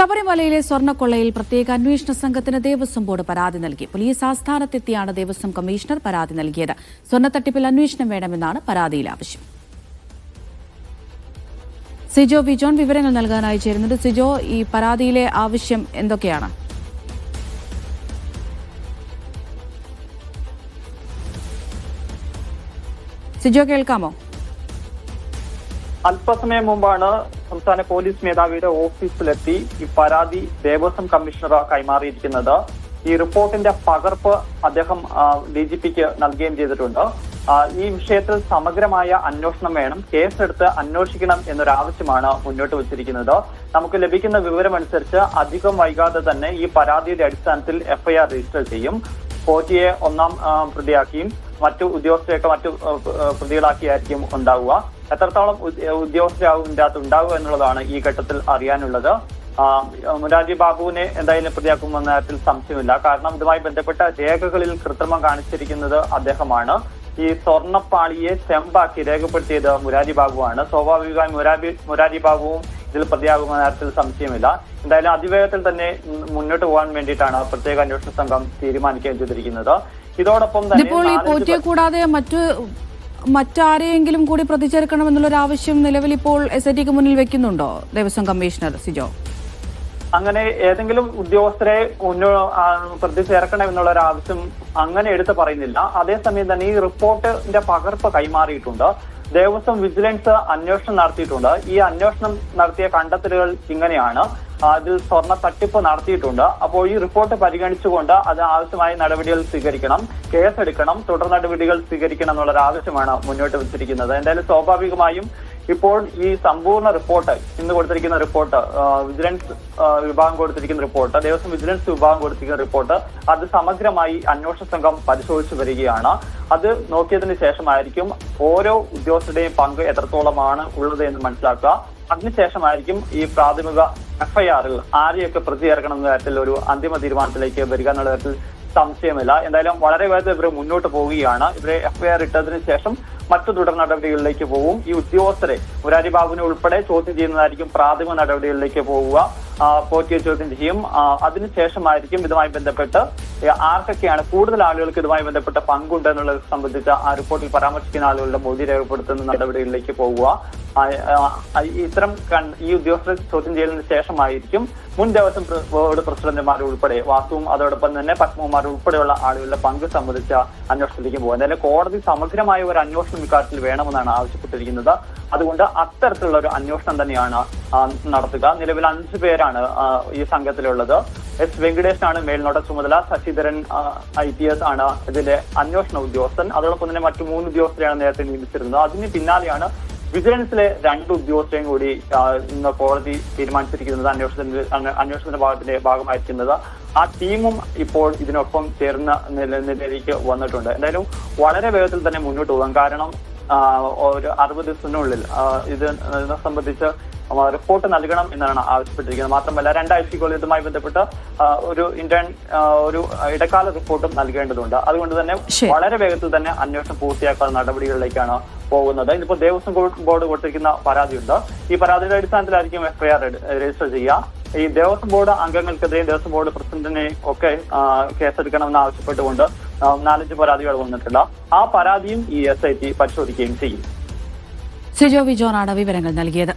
ശബരിമലയിലെ സ്വർണ്ണക്കൊള്ളയിൽ പ്രത്യേക അന്വേഷണ സംഘത്തിന് ദേവസ്വം ബോർഡ് പരാതി നൽകി. പോലീസ് ആസ്ഥാനത്തെത്തിയാണ് ദേവസ്വം കമ്മീഷണർ പരാതി നൽകിയത്. സ്വർണ്ണത്തട്ടിപ്പിൽ അന്വേഷണം വേണമെന്നാണ് പരാതിയിൽ ആവശ്യം. സിജോ വിജോൺ വിവരങ്ങൾ നൽകാനായി ചേരുന്നുണ്ട്. സിജോ, ഈ പരാതിയിലെ ആവശ്യം എന്തൊക്കെയാണ്? സിജോ, കേൾക്കാമോ? അല്പസമയം മുമ്പാണ് സംസ്ഥാന പോലീസ് മേധാവിയുടെ ഓഫീസിലെത്തി ഈ പരാതി ദേവസ്വം കമ്മീഷണർ കൈമാറിയിരിക്കുന്നത്. ഈ റിപ്പോർട്ടിന്റെ പകർപ്പ് അദ്ദേഹം DGPക്ക് നൽകുകയും ചെയ്തിട്ടുണ്ട്. ഈ വിഷയത്തിൽ സമഗ്രമായ അന്വേഷണം വേണം, കേസെടുത്ത് അന്വേഷിക്കണം എന്നൊരാവശ്യമാണ് മുന്നോട്ട് വച്ചിരിക്കുന്നത്. നമുക്ക് ലഭിക്കുന്ന വിവരമനുസരിച്ച് അധികം വൈകാതെ തന്നെ ഈ പരാതിയുടെ അടിസ്ഥാനത്തിൽ FIR രജിസ്റ്റർ ചെയ്യും. പോറ്റിയെ ഒന്നാം പ്രതിയാക്കിയും മറ്റു ഉദ്യോഗസ്ഥരെയൊക്കെ മറ്റു പ്രതികളാക്കിയായിരിക്കും ഉണ്ടാവുക. എത്രത്തോളം ഉദ്യോഗസ്ഥരാകും ഇതിന്റെ അകത്ത് ഉണ്ടാവുക എന്നുള്ളതാണ് ഈ ഘട്ടത്തിൽ അറിയാനുള്ളത്. മുരാരി ബാബുവിനെ എന്തായാലും പ്രതിയാക്കുമെന്ന കാര്യത്തിൽ സംശയമില്ല. കാരണം ഇതുമായി ബന്ധപ്പെട്ട രേഖകളിൽ കൃത്രിമം കാണിച്ചിരിക്കുന്നത് അദ്ദേഹമാണ്. ഈ സ്വർണ്ണപ്പാളിയെ ചെമ്പാക്കി രേഖപ്പെടുത്തിയത് മുരാരി ബാബുവാണ്. സ്വാഭാവികമായും മുരാരി ബാബുവും ഇതിൽ പ്രതിയാകുമെന്ന കാര്യത്തിൽ സംശയമില്ല. എന്തായാലും അതിവേഗത്തിൽ തന്നെ മുന്നോട്ട് പോകാൻ വേണ്ടിയിട്ടാണ് പ്രത്യേക അന്വേഷണ സംഘം തീരുമാനിക്കുകയും ചെയ്തിരിക്കുന്നത്. ഇതോടൊപ്പം തന്നെ കൂടാതെ മറ്റാരെയെങ്കിലും കൂടി പ്രതിചേർക്കണമെന്നുള്ളൊരു ആവശ്യം നിലവിൽ ഇപ്പോൾ SITക്ക് മുന്നിൽ വെക്കുന്നുണ്ടോ ദേവസ്വം കമ്മീഷണർ സിജോ? അങ്ങനെ ഏതെങ്കിലും ഉദ്യോഗസ്ഥരെ പ്രതി ചേർക്കണം എന്നുള്ള ഒരു ആവശ്യം അങ്ങനെ എടുത്ത് പറയുന്നില്ല. അതേസമയം തന്നെ ഈ റിപ്പോർട്ടിന്റെ പകർപ്പ് കൈമാറിയിട്ടുണ്ട്. ദേവസ്വം വിജിലൻസ് അന്വേഷണം നടത്തിയിട്ടുണ്ട്. ഈ അന്വേഷണം നടത്തിയ കണ്ടെത്തലുകൾ ഇങ്ങനെയാണ്. അതിൽ സ്വർണ്ണ തട്ടിപ്പ് നടത്തിയിട്ടുണ്ട്. അപ്പോൾ ഈ റിപ്പോർട്ട് പരിഗണിച്ചുകൊണ്ട് അത് ആവശ്യമായ നടപടികൾ സ്വീകരിക്കണം, കേസെടുക്കണം, തുടർ നടപടികൾ സ്വീകരിക്കണം എന്നുള്ളൊരു ആവശ്യമാണ് മുന്നോട്ട് വെച്ചിരിക്കുന്നത്. എന്തായാലും സ്വാഭാവികമായും ഇപ്പോൾ ഈ സമ്പൂർണ്ണ റിപ്പോർട്ട്, ഇന്ന് കൊടുത്തിരിക്കുന്ന റിപ്പോർട്ട്, വിജിലൻസ് വിഭാഗം കൊടുത്തിരിക്കുന്ന റിപ്പോർട്ട്, ദേവസ്വം വിജിലൻസ് വിഭാഗം കൊടുത്തിരിക്കുന്ന റിപ്പോർട്ട്, അത് സമഗ്രമായി അന്വേഷണ സംഘം പരിശോധിച്ചു വരികയാണ്. അത് നോക്കിയതിന് ശേഷമായിരിക്കും ഓരോ ഉദ്യോഗസ്ഥരുടെയും പങ്ക് എത്രത്തോളമാണ് ഉള്ളത് എന്ന് മനസ്സിലാക്കുക. അതിനുശേഷമായിരിക്കും ഈ പ്രാഥമിക FIRൽ ആരെയൊക്കെ പ്രതി ചേർക്കണം എന്ന കാര്യത്തിൽ ഒരു അന്തിമ തീരുമാനത്തിലേക്ക് വരിക എന്നുള്ള കാര്യത്തിൽ സംശയമില്ല. എന്തായാലും വളരെ വേഗത്തിൽ ഇവർ മുന്നോട്ട് പോവുകയാണ്. ഇവരെ FIR ഇട്ടതിന് ശേഷം മറ്റു തുടർ നടപടികളിലേക്ക് പോകും. ഈ ഉദ്യോഗസ്ഥരെ മുരാരി ബാബുവിനെ ഉൾപ്പെടെ ചോദ്യം ചെയ്യുന്നതായിരിക്കും പ്രാഥമിക നടപടികളിലേക്ക് പോവുക. പോറ്റിയെ ചോദ്യം ചെയ്യും. അതിനുശേഷമായിരിക്കും ഇതുമായി ബന്ധപ്പെട്ട് ആർക്കൊക്കെയാണ് കൂടുതൽ ആളുകൾക്ക് ഇതുമായി ബന്ധപ്പെട്ട പങ്കുണ്ട് എന്നുള്ളത് സംബന്ധിച്ച ആ റിപ്പോർട്ടിൽ പരാമർശിക്കുന്ന ആളുകളുടെ മൊഴി രേഖപ്പെടുത്തുന്ന നടപടികളിലേക്ക് പോവുക. ഇത്തരം ഈ ഉദ്യോഗസ്ഥരെ ചോദ്യം ചെയ്തതിനു ശേഷമായിരിക്കും മുൻ ദേവസ്വം ബോർഡ് പ്രസിഡന്റുമാർ ഉൾപ്പെടെ വാസുവും അതോടൊപ്പം തന്നെ പത്മകുമാർ ഉൾപ്പെടെയുള്ള ആളുകളുടെ പങ്ക് സംബന്ധിച്ച അന്വേഷണത്തിലേക്ക് പോകും. എന്തായാലും കോടതി സമഗ്രമായ ഒരു അന്വേഷണം ഇക്കാര്യത്തിൽ വേണമെന്നാണ് ആവശ്യപ്പെട്ടിരിക്കുന്നത്. അതുകൊണ്ട് അത്തരത്തിലുള്ള ഒരു അന്വേഷണം തന്നെയാണ് നടത്തുക. നിലവിൽ 5 പേരാണ് ഈ സംഘത്തിലുള്ളത്. S. വെങ്കടേഷനാണ് മേൽനോട്ട ചുമതല. ശശിധരൻ IPS ആണ് ഇതിന്റെ അന്വേഷണ ഉദ്യോഗസ്ഥൻ. അതോടൊപ്പം തന്നെ മറ്റു 3 ഉദ്യോഗസ്ഥരെയാണ് നേരത്തെ നിയമിച്ചിരുന്നത്. അതിന് പിന്നാലെയാണ് വിജിലൻസിലെ 2 ഉദ്യോഗസ്ഥരെയും കൂടി ഇന്ന് കോടതി തീരുമാനിച്ചിരിക്കുന്നത് അന്വേഷണത്തിന്റെ ഭാഗമായിരിക്കുന്നത്. ആ ടീമും ഇപ്പോൾ ഇതിനൊപ്പം ചേർന്ന നിലയിലേക്ക് വന്നിട്ടുണ്ട്. എന്തായാലും വളരെ വേഗത്തിൽ തന്നെ മുന്നോട്ട് പോകാം. കാരണം ഒരു 60 ദിവസത്തിനുള്ളിൽ ഇതിനെ സംബന്ധിച്ച് റിപ്പോർട്ട് നൽകണം എന്നാണ് ആവശ്യപ്പെട്ടിരിക്കുന്നത്. മാത്രമല്ല 2 ആഴ്ചയ്ക്കുള്ളിൽ ഇതുമായി ബന്ധപ്പെട്ട് ഒരു ഇടക്കാല റിപ്പോർട്ടും നൽകേണ്ടതുണ്ട്. അതുകൊണ്ട് തന്നെ വളരെ വേഗത്തിൽ തന്നെ അന്വേഷണം പൂർത്തിയാക്കാനുള്ള നടപടികളിലേക്കാണ് പോകുന്നത്. ഇതിപ്പോൾ ദേവസ്വം ബോർഡ് കൊടുത്തിരിക്കുന്ന പരാതിയുണ്ട്. ഈ പരാതിയുടെ അടിസ്ഥാനത്തിലായിരിക്കും FIR രജിസ്റ്റർ ചെയ്യുക. ഈ ദേവസ്വം ബോർഡ് അംഗങ്ങൾക്കെതിരെയും ദേവസ്വം ബോർഡ് പ്രസിഡന്റിനെയും ഒക്കെ കേസെടുക്കണമെന്ന് ആവശ്യപ്പെട്ടുകൊണ്ട് 4-5 പരാതികൾ വന്നിട്ടുണ്ട്. ആ പരാതിയും ഈ SIT പരിശോധിക്കുകയും ചെയ്യും. സിജോ വിജോനാണ് വിവരങ്ങൾ നൽകിയത്.